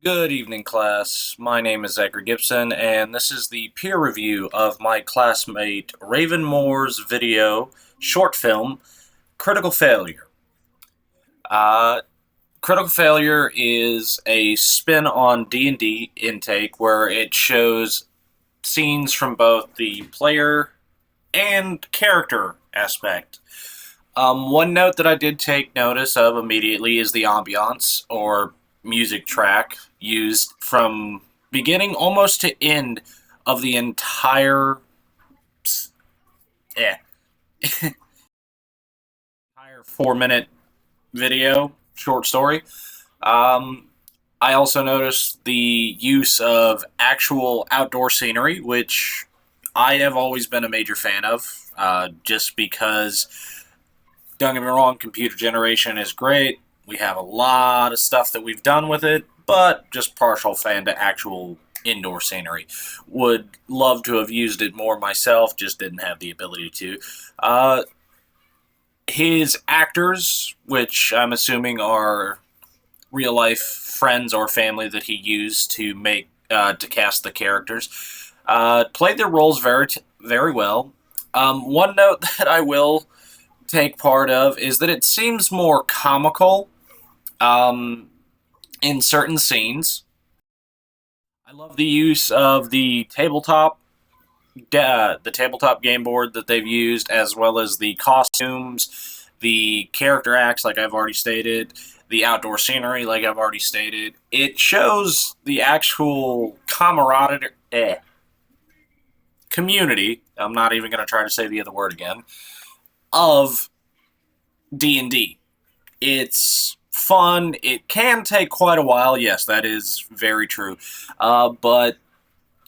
Good evening, class. My name is Edgar Gibson, and this is the peer review of my classmate Raven Moore's video short film, Critical Failure. Uh, Critical Failure is a spin on D&D intake where it shows scenes from both the player and character aspect. One note that I did take notice of immediately is the ambiance or music track used from beginning almost to end of the eh, entire 4 minute video short story. Um, I also noticed the use of actual outdoor scenery, which I have always been a major fan of, just because don't get me wrong, computer generation is great. We have a lot of stuff that we've done with it, but just partial fan to actual indoor scenery. Would love to have used it more myself, just didn't have the ability to. Uh, his actors, which I'm assuming are real life friends or family that he used to make to cast the characters, played their roles very well. One note that I will take part of is that it seems more comical um, in certain scenes. I love the use of the tabletop game board that they've used, as well as the costumes, the character acts, like I've already stated, the outdoor scenery, like I've already stated. It shows the actual camaraderie, community. I'm not even going to try to say the other word again of D&D. It's fun. It can take quite a while. Yes, that is very true. But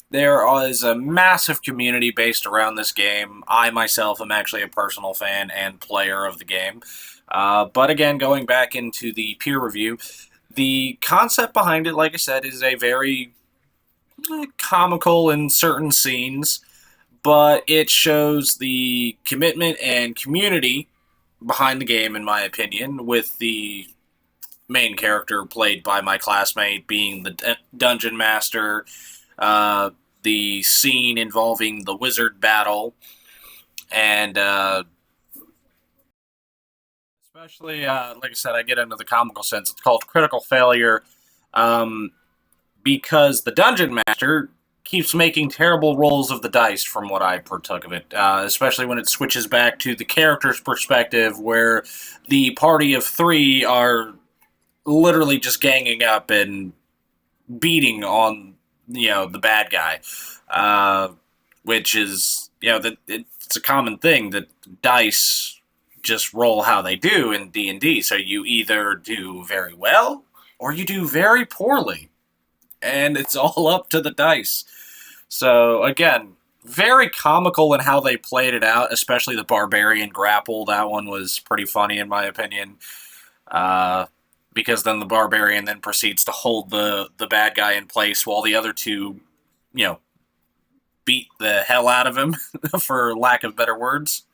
there is a massive community based around this game. I myself am actually a personal fan and player of the game. But again, going back into the peer review, the concept behind it, like I said, is a very comical in certain scenes, but it shows the commitment and community behind the game, in my opinion, with the main character played by my classmate being the dungeon master, uh, the scene involving the wizard battle, and especially, like I said, I get into the comical sense. It's called Critical Failure um, because the dungeon master keeps making terrible rolls of the dice from what I partook of it, especially when it switches back to the character's perspective where the party of three are literally just ganging up and beating on the bad guy, uh, which is that it's a common thing that dice just roll how they do in D&D. So you either do very well or you do very poorly, and it's all up to the dice. So again, very comical in how they played it out, especially the barbarian grapple. That one was pretty funny in my opinion. Uh, because then the barbarian then proceeds to hold the bad guy in place while the other two, you know, beat the hell out of him, for lack of better words.